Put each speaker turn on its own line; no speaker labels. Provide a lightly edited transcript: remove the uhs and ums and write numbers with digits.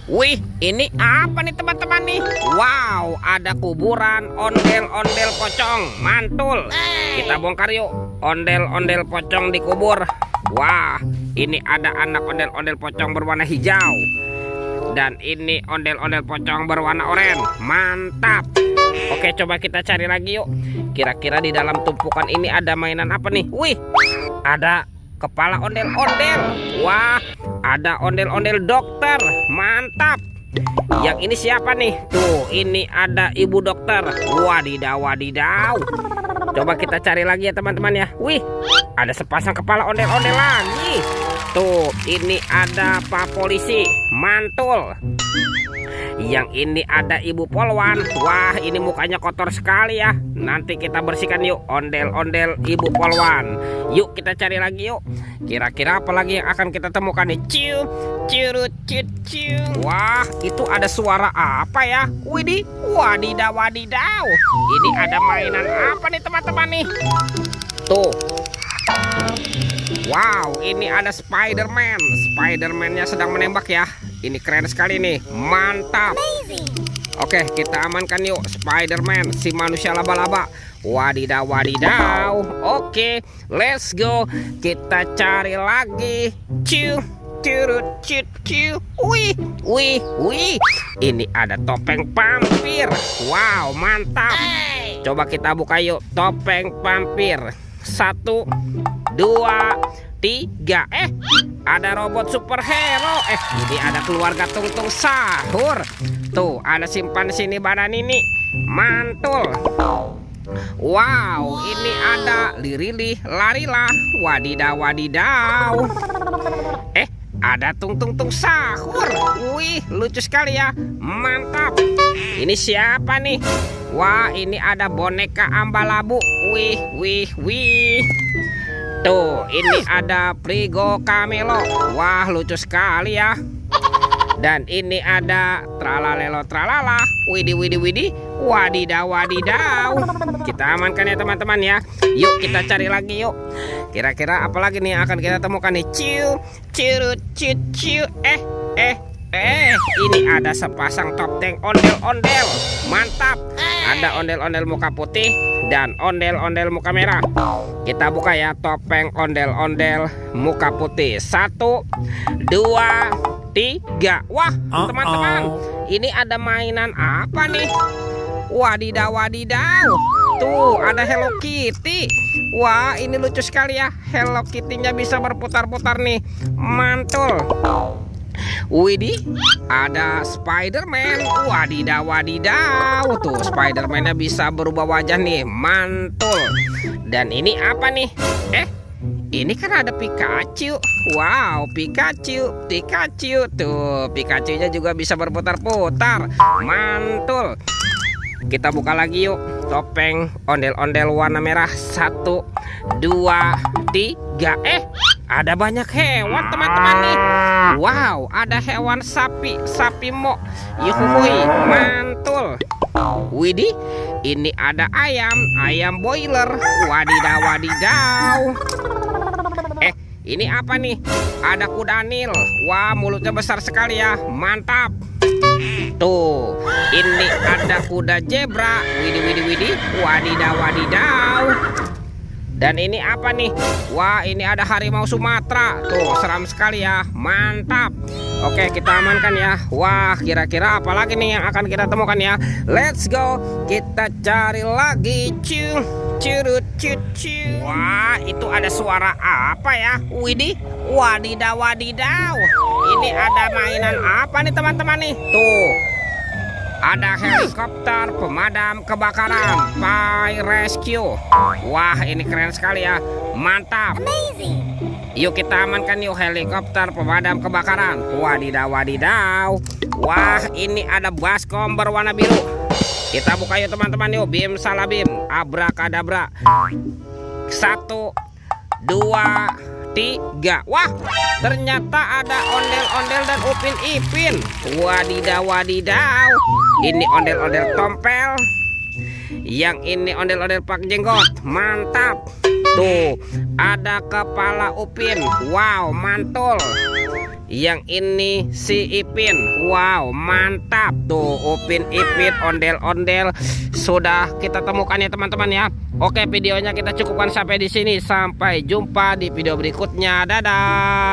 Wih, ini apa nih teman-teman nih? Wow, ada kuburan ondel-ondel pocong. Mantul. Kita bongkar yuk. Ondel-ondel pocong dikubur. Wah, ini ada anak ondel-ondel pocong berwarna hijau. Dan ini ondel-ondel pocong berwarna oranye. Mantap. Oke, coba kita cari lagi yuk. Kira-kira di dalam tumpukan ini ada mainan apa nih? Wih, ada kepala ondel-ondel. Wah, ada ondel-ondel dokter. Mantap. Yang ini siapa nih? Tuh, ini ada ibu dokter. Wadidaw, wadidaw. Coba kita cari lagi ya teman-teman ya. Wih, ada sepasang kepala ondel-ondel lagi. Tuh, ini ada Pak Polisi. Mantul. Yang ini ada Ibu Polwan. Wah, ini mukanya kotor sekali ya. Nanti kita bersihkan yuk ondel-ondel Ibu Polwan. Yuk kita cari lagi yuk. Kira-kira apa lagi yang akan kita temukan nih? Ciu, curut, ciu. Wah, itu ada suara apa ya? Widih, wadidaw, wadidaw. Ini ada mainan apa nih teman-teman nih? Tuh. Wow, ini ada Spider-Man. Spider-Man-nya sedang menembak ya. Ini keren sekali nih. Mantap. Oke, kita amankan yuk Spider-Man, si manusia laba-laba. Wadidaw, wadidaw. Oke, let's go. Kita cari lagi. Ciu, curut, ciu. Wih. Ini ada topeng vampir. Wow, mantap. Coba kita buka yuk topeng vampir. 1, 2, 3. Ada robot superhero. Ini ada keluarga Tung-Tung Sahur. Tuh, ada simpan sini badan ini. Mantul. Wow, ini ada Lirili Larila. Wadidaw, wadidaw. Ada Tung-Tung Sahur. Wih, lucu sekali ya. Mantap. Ini siapa nih? Wah, ini ada boneka Ambalabu. Wih. Tuh, ini ada Prigo Camelo. Wah, lucu sekali ya. Dan ini ada Tralalelo Tralala. Widih. Wadidaw, wadidaw. Kita amankan ya teman-teman ya. Yuk kita cari lagi yuk. Kira-kira apa lagi nih yang akan kita temukan nih? Ciu, curut, ciu. Ini ada sepasang topeng ondel-ondel. Mantap. Ada ondel-ondel muka putih dan ondel-ondel muka merah. Kita buka ya topeng ondel-ondel muka putih. 1, 2, 3. Wah, teman-teman, ini ada mainan apa nih? Wadidaw, wadidaw. Tuh, ada Hello Kitty. Wah, ini lucu sekali ya. Hello Kitty-nya bisa berputar-putar nih. Mantul. Widih, ada Spider-Man. Wadidaw, wadidaw. Tuh, Spider-Man-nya bisa berubah wajah nih. Mantul. Dan ini apa nih? Ini kan ada Pikachu. Wow, Pikachu. Tuh, Pikachu-nya juga bisa berputar-putar. Mantul. Kita buka lagi yuk topeng ondel-ondel warna merah. 1, 2, 3. Ada banyak hewan teman-teman nih. Wow, ada hewan sapi mo. Yuhui, mantul. Widih, ini ada ayam boiler. Wadidaw, wadidaw. Ini apa nih? Ada kuda Nil. Wah, mulutnya besar sekali ya. Mantap. Tuh, ini ada kuda zebra. Widih. Wadidaw, wadidaw. Dan ini apa nih? Wah, ini ada harimau Sumatera. Tuh, seram sekali ya. Mantap. Oke, kita amankan ya. Wah, kira-kira apa lagi nih yang akan kita temukan ya? Let's go. Kita cari lagi. Ciu, curut, ciu. Wah, itu ada suara apa ya? Widih, wadidaw, wadidaw. Ini ada mainan apa nih teman-teman nih? Tuh, ada helikopter pemadam kebakaran, Fire Rescue. Wah, ini keren sekali ya. Mantap. Yuk kita amankan yuk helikopter pemadam kebakaran. Wadidaw, wadidaw. Wah, ini ada baskom berwarna biru. Kita buka yuk teman-teman yuk. Bim salabim, abrakadabra. 1, 2, 3. Wah, ternyata ada ondel-ondel dan upin ipin. Wadidaw, wadidaw. Ini ondel-ondel tompel. Yang ini ondel-ondel pak jenggot. Mantap. Tuh, ada kepala upin. Wow, mantul. Yang ini si Ipin. Wow, mantap tuh Upin Ipin ondel-ondel sudah kita temukan ya teman-teman ya. Oke, videonya kita cukupkan sampai di sini. Sampai jumpa di video berikutnya. Dadah.